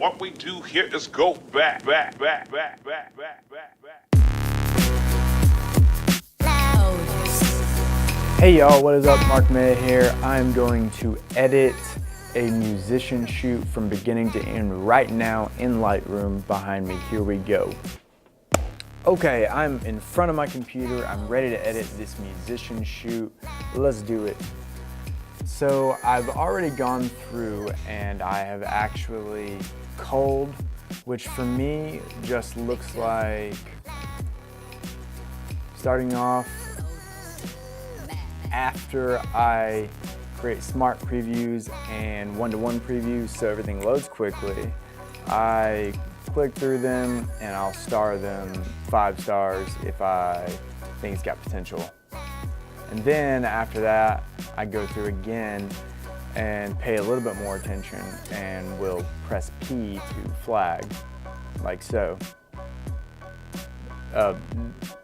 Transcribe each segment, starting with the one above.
What we do here is go back. Hey y'all, what is up? Mark May here. I'm going to edit a musician shoot from beginning to end right now in Lightroom behind me. Here we go. Okay, I'm in front of my computer. I'm ready to edit this musician shoot. Let's do it. So I've already gone through and I have actually culled, which for me just looks like starting off after I create smart previews and one-to-one previews so everything loads quickly. I click through them and I'll star them 5 stars if I think it's got potential. And then after that, I go through again and pay a little bit more attention and will press P to flag, like so.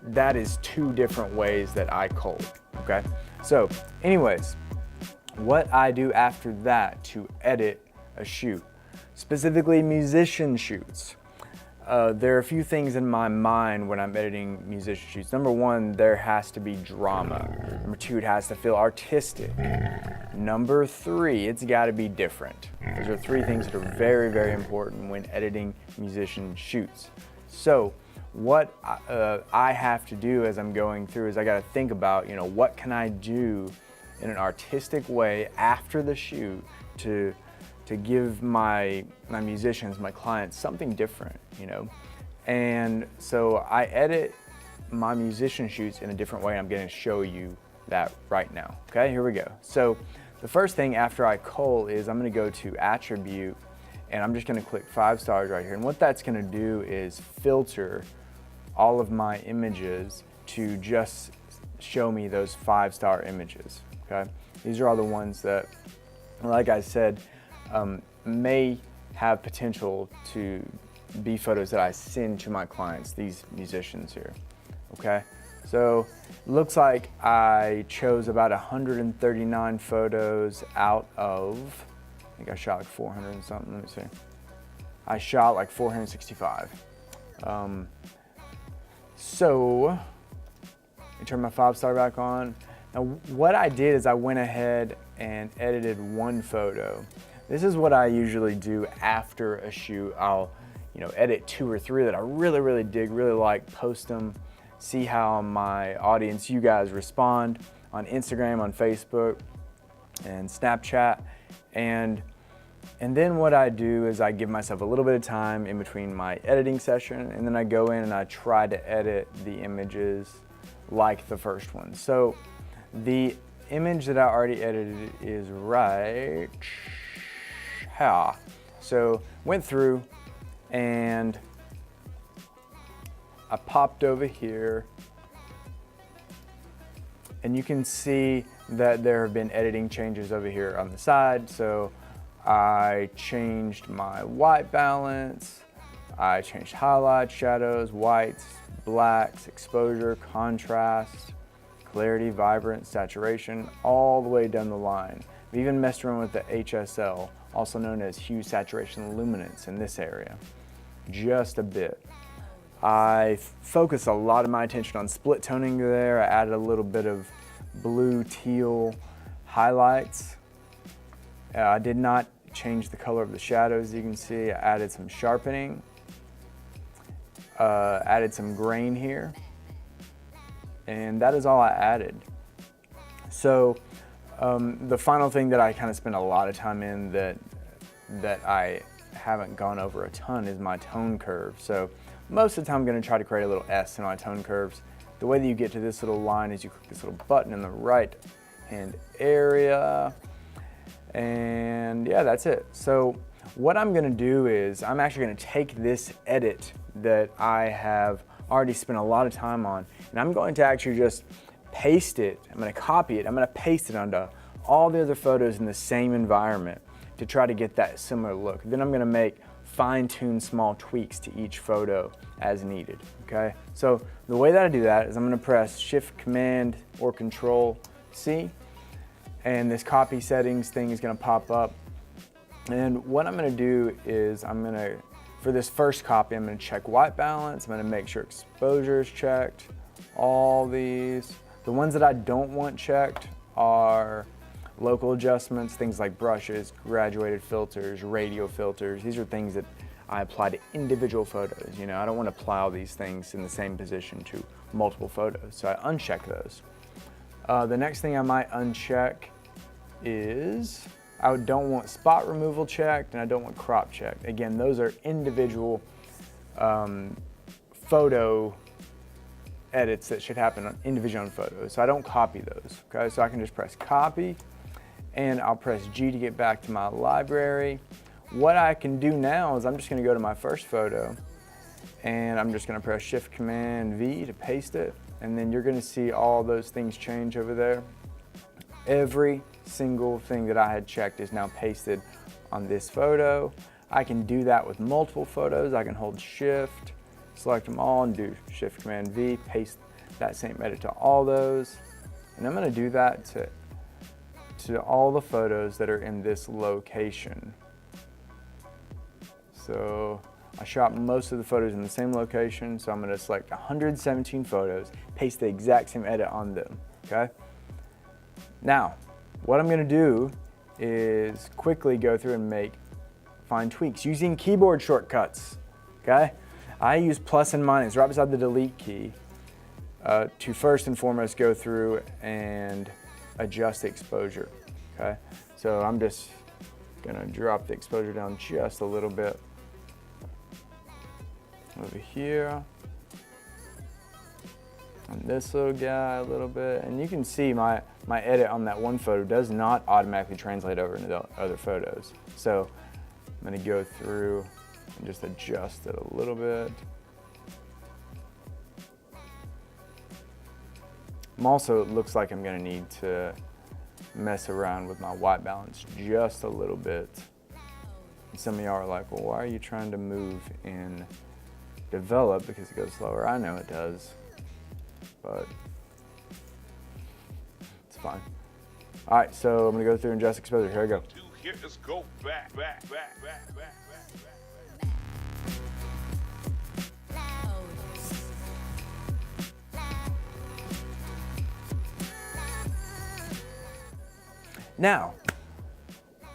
That is 2 different ways that I cull, okay? So anyways, what I do after that to edit a shoot, specifically musician shoots. There are a few things in my mind when I'm editing musician shoots. Number 1, there has to be drama. Number 2, it has to feel artistic. Number 3, it's got to be different. Those are 3 things that are very, very important when editing musician shoots. So what I have to do as I'm going through is I got to think about, what can I do in an artistic way after the shoot to give my musicians, my clients, something different, And so I edit my musician shoots in a different way. I'm going to show you that right now. Okay, here we go. So the first thing after I cull is I'm going to go to attribute and I'm just going to click 5 stars right here. And what that's going to do is filter all of my images to just show me those 5-star images. Okay, these are all the ones that, like I said, may have potential to be photos that I send to my clients, these musicians here, okay? So looks like I chose about 139 photos out of, I think I shot like 400 and something, let me see. I shot like 465. So, let me turn my 5-star back on. Now what I did is I went ahead and edited 1 photo. This is what I usually do after a shoot. I'll, edit 2 or 3 that I really, really dig, really like, post them, see how my audience, you guys, respond on Instagram, on Facebook, and Snapchat. And then what I do is I give myself a little bit of time in between my editing session, and then I go in and I try to edit the images like the first one. So the image that I already edited is right here. So went through and I popped over here and you can see that there have been editing changes over here on the side. So I changed my white balance, I changed highlights, shadows, whites, blacks, exposure, contrast, clarity, vibrance, saturation, all the way down the line. I've even messed around with the HSL, also known as hue, saturation, luminance in this area, just a bit. I focused a lot of my attention on split toning there. I added a little bit of blue teal highlights. I did not change the color of the shadows. You can see I added some sharpening, added some grain here, and that is all I added. So the final thing that I kind of spent a lot of time in that I haven't gone over a ton is my tone curve. So most of the time I'm going to try to create a little S in my tone curves. The way that you get to this little line is you click this little button in the right hand area, and yeah, that's it. So what I'm going to do is I'm actually going to take this edit that I have already spent a lot of time on, and I'm going to actually just paste it. I'm going to copy it. I'm going to paste it onto all the other photos in the same environment to try to get that similar look. Then I'm going to make fine-tune small tweaks to each photo as needed, okay? So the way that I do that is I'm going to press Shift Command or Control C, and this copy settings thing is going to pop up. And what I'm gonna do is for this first copy, I'm gonna check white balance. I'm gonna make sure exposure is checked. All these. The ones that I don't want checked are local adjustments, things like brushes, graduated filters, radio filters. These are things that I apply to individual photos. You know, I don't want to apply all these things in the same position to multiple photos, so I uncheck those. The next thing I might uncheck is I don't want spot removal checked, and I don't want crop checked. Again, those are individual photo edits that should happen on individual photos. So I don't copy those, okay? So I can just press copy, and I'll press G to get back to my library. What I can do now is I'm just gonna go to my first photo, and I'm just gonna press Shift Command V to paste it, and then you're gonna see all those things change over there. Every single thing that I had checked is now pasted on this photo. I can do that with multiple photos. I can hold Shift, select them all, and do Shift Command V, paste that same edit to all those. And I'm gonna do that to all the photos that are in this location. So I shot most of the photos in the same location, so I'm gonna select 117 photos, paste the exact same edit on them, okay? Now, what I'm gonna do is quickly go through and find tweaks using keyboard shortcuts, okay? I use plus and minus right beside the delete key to first and foremost go through and adjust the exposure, okay? So I'm just gonna drop the exposure down just a little bit over here. On this little guy a little bit, and you can see my edit on that one photo does not automatically translate over into the other photos. So I'm gonna go through and just adjust it a little bit. It looks like I'm gonna need to mess around with my white balance just a little bit. And some of y'all are like, well, why are you trying to move in develop because it goes slower? I know it does, but it's fine. All right, so I'm gonna go through and adjust exposure. Here I go. Here is go back. Now,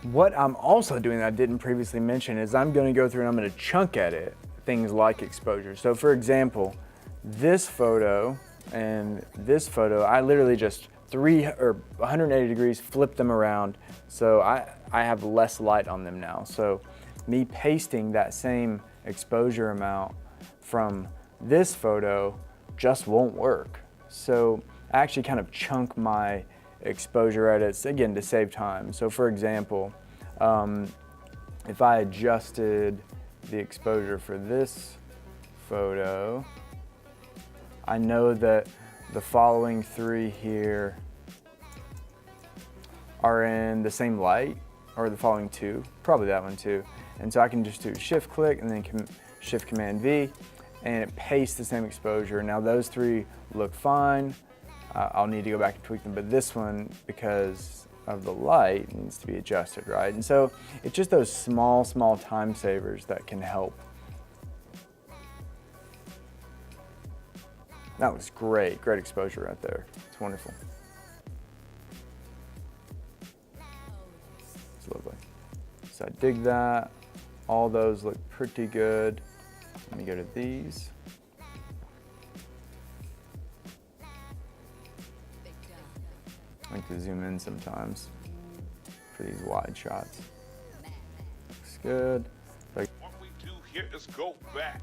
what I'm also doing that I didn't previously mention is I'm gonna go through and I'm gonna chunk edit things like exposure. So for example, this photo and this photo, I literally just 180 degrees flip them around, so I have less light on them now. So me pasting that same exposure amount from this photo just won't work. So I actually kind of chunk my exposure edits, again, to save time. So for example, if I adjusted the exposure for this photo, I know that the following three here are in the same light, or the following two, probably that one too. And so I can just do shift click and then shift command V, and it pastes the same exposure. Now those three look fine. I'll need to go back and tweak them, but this one, because of the light, needs to be adjusted, right? And so it's just those small time savers that can help. That was great exposure right there. It's wonderful. It's lovely. So I dig that. All those look pretty good. Let me go to these. I like to zoom in sometimes for these wide shots. Looks good. What we do here is go back.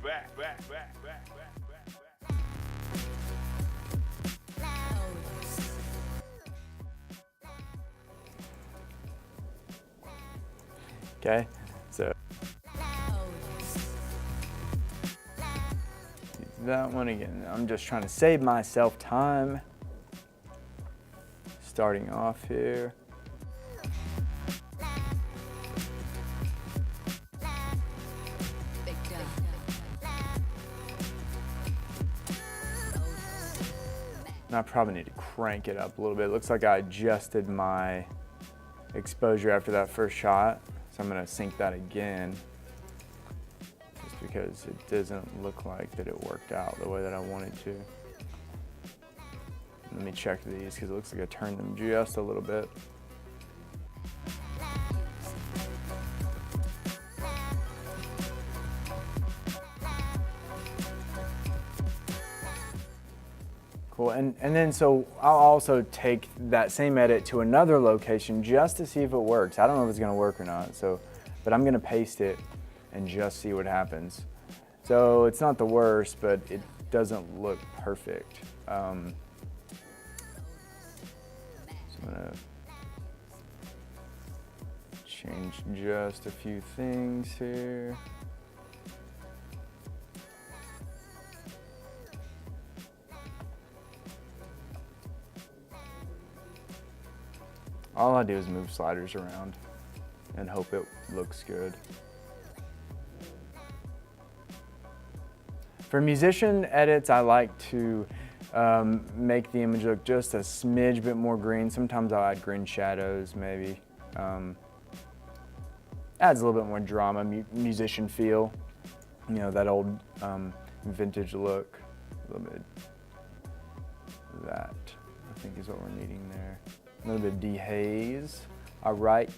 Okay, so that one again. I'm just trying to save myself time. Starting off here. And I probably need to crank it up a little bit. It looks like I adjusted my exposure after that first shot. So I'm gonna sync that again, just because it doesn't look like that it worked out the way that I wanted to. Let me check these, because it looks like I turned them just a little bit. Cool, and then so I'll also take that same edit to another location just to see if it works. I don't know if it's gonna work or not, but I'm gonna paste it and just see what happens. So it's not the worst, but it doesn't look perfect. So I'm gonna change just a few things here. All I do is move sliders around and hope it looks good. For musician edits, I like to make the image look just a smidge bit more green. Sometimes I'll add green shadows, maybe. Adds a little bit more drama, musician feel. You know, that old vintage look. A little bit of that, I think, is what we're needing there. A little bit of dehaze. All right,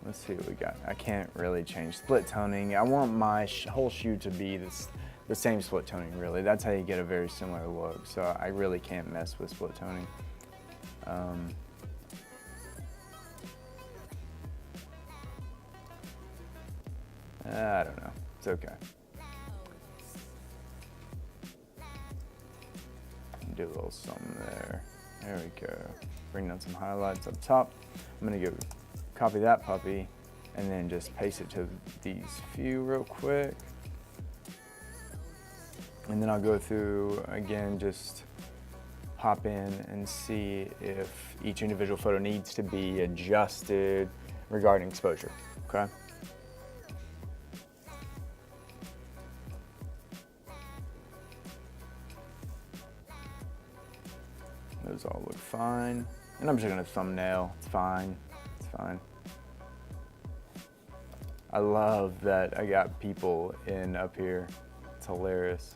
let's see what we got. I can't really change split toning. I want my whole shoe to be the same split toning, really. That's how you get a very similar look. So I really can't mess with split toning. I don't know, it's okay. Do a little something there. There we go. Bring down some highlights up top. I'm gonna go copy that puppy and then just paste it to these few real quick. And then I'll go through again, just hop in and see if each individual photo needs to be adjusted regarding exposure, okay? Those all look fine. And I'm just gonna thumbnail, it's fine, it's fine. I love that I got people in up here, it's hilarious.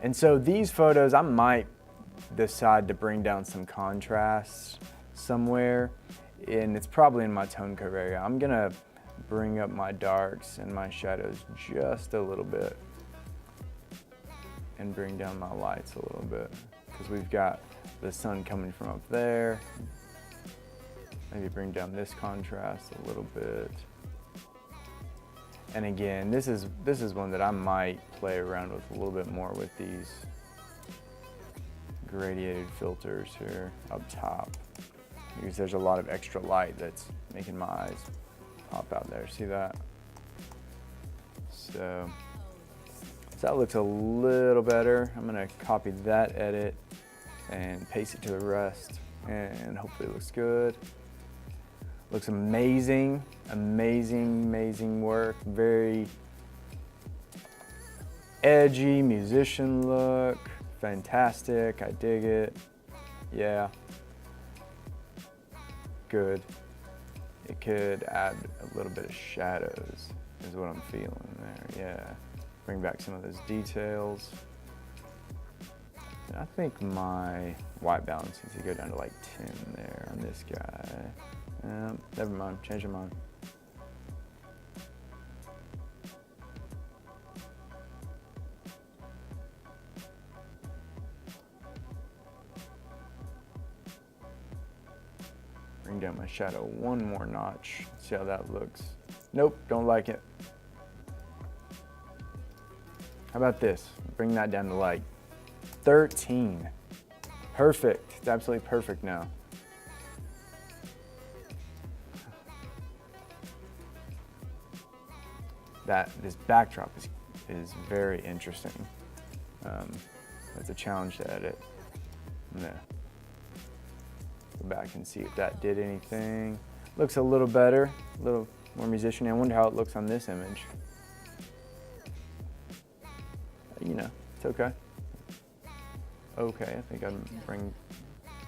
And so these photos, I might decide to bring down some contrast somewhere, and it's probably in my tone curve area. I'm gonna bring up my darks and my shadows just a little bit and bring down my lights a little bit, because we've got the sun coming from up there. Maybe bring down this contrast a little bit. And again, this is one that I might play around with a little bit more with these gradiated filters here up top, because there's a lot of extra light that's making my eyes pop out there. See that? So that looks a little better. I'm gonna copy that edit and paste it to the rest, and hopefully it looks good. Looks amazing, amazing, amazing work. Very edgy musician look, fantastic, I dig it. Yeah, good. It could add a little bit of shadows, is what I'm feeling there, yeah. Bring back some of those details. And I think my white balance needs to go down to like 10 there on this guy. Never mind, change your mind. Bring down my shadow one more notch. See how that looks. Nope, don't like it. How about this? Bring that down to like 13. Perfect, it's absolutely perfect now. This backdrop is very interesting. It's a challenge to edit. I'm gonna go back and see if that did anything. Looks a little better, a little more musician. I wonder how it looks on this image. You know, it's okay. Okay, I think I'd bring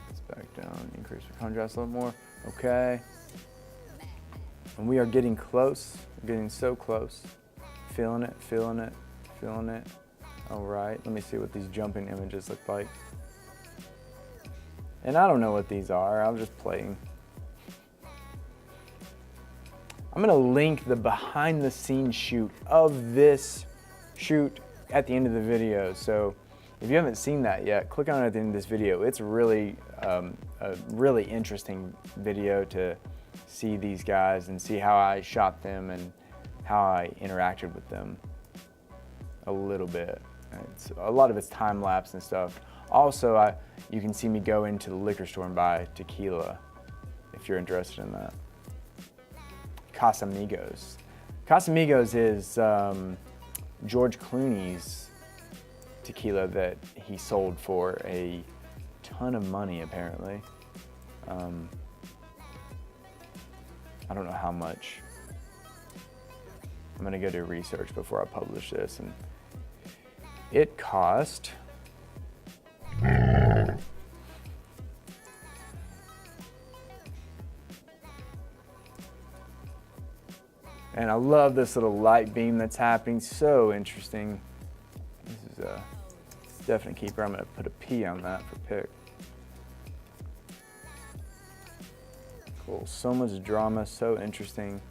this back down, increase the contrast a little more. Okay. And we are getting close, getting so close. Feeling it, feeling it, feeling it. All right, let me see what these jumping images look like. And I don't know what these are, I'm just playing. I'm gonna link the behind the scenes shoot of this shoot at the end of the video. So if you haven't seen that yet, click on it at the end of this video. It's really a really interesting video to see these guys and see how I shot them and how I interacted with them a little bit. A lot of it's time lapse and stuff. Also, you can see me go into the liquor store and buy tequila if you're interested in that. Casamigos. Casamigos is George Clooney's tequila that he sold for a ton of money, apparently. I don't know how much. I'm gonna go do research before I publish this, and it cost and I love this little light beam that's happening. So interesting. This is a definite keeper. I'm gonna put a P on that for pick. Cool, so much drama, so interesting.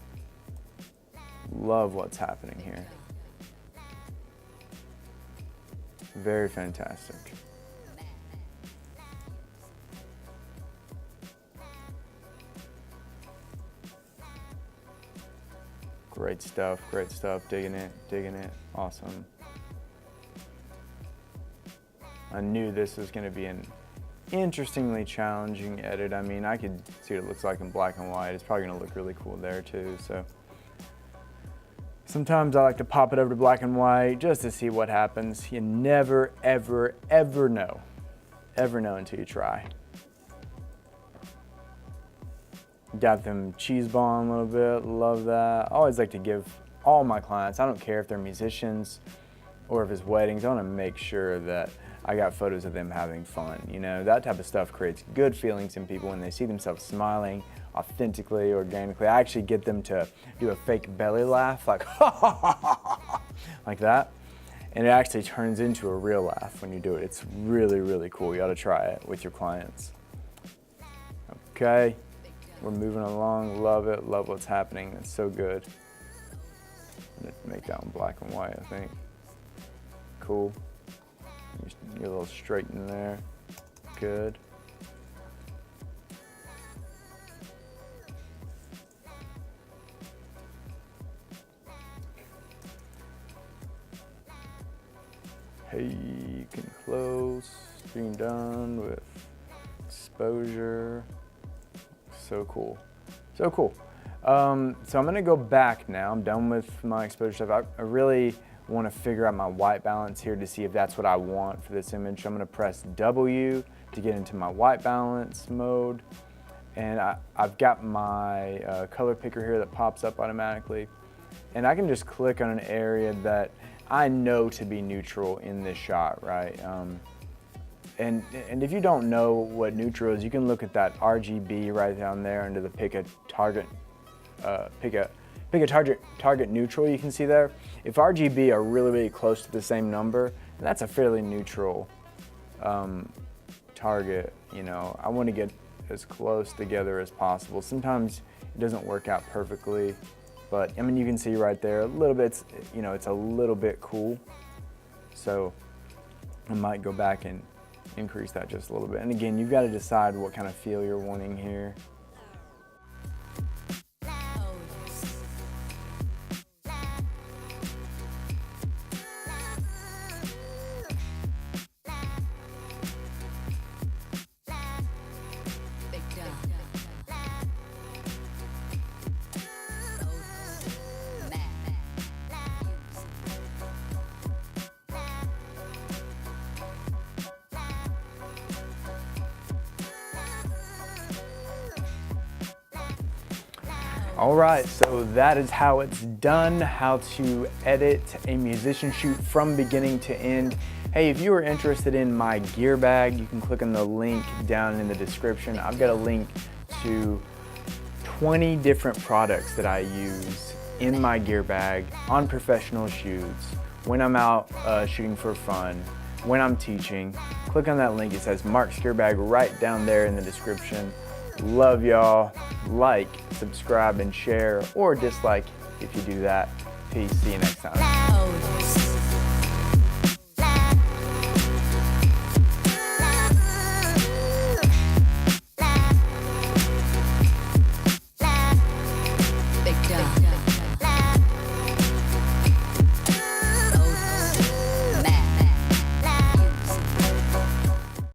Love what's happening here. Very fantastic. Great stuff, digging it, awesome. I knew this was gonna be an interestingly challenging edit. I mean, I could see what it looks like in black and white. It's probably gonna look really cool there too, so. Sometimes I like to pop it over to black and white just to see what happens. You never, ever, ever know. Ever know until you try. Got them cheese balling a little bit, love that. I always like to give all my clients, I don't care if they're musicians or if it's weddings, I wanna make sure that I got photos of them having fun. You know, that type of stuff creates good feelings in people when they see themselves smiling authentically, organically. I actually get them to do a fake belly laugh, like like that. And it actually turns into a real laugh when you do it. It's really, really cool. You ought to try it with your clients. Okay, we're moving along, love it, love what's happening. It's so good. I'm gonna make that one black and white, I think. Cool. Get a little straight in there, good. Hey, you can close, being done with exposure. So cool, so cool. So I'm gonna go back now. I'm done with my exposure stuff. I really want to figure out my white balance here to see if that's what I want for this image. I'm gonna press W to get into my white balance mode. And I've got my color picker here that pops up automatically. And I can just click on an area that I know to be neutral in this shot, right? And if you don't know what neutral is, you can look at that RGB right down there under the pick a target target neutral you can see there. If RGB are really, really close to the same number, that's a fairly neutral target. You know, I want to get as close together as possible. Sometimes it doesn't work out perfectly, but I mean, you can see right there a little bit, you know, it's a little bit cool. So I might go back and increase that just a little bit. And again, you've got to decide what kind of feel you're wanting here. All right, so that is how it's done, how to edit a musician shoot from beginning to end. Hey, if you are interested in my gear bag, you can click on the link down in the description. I've got a link to 20 different products that I use in my gear bag on professional shoots, when I'm out shooting for fun, when I'm teaching. Click on that link. It says Mark's Gear Bag right down there in the description. Love y'all. Like, subscribe, and share, or dislike if you do that. Peace. See you next time.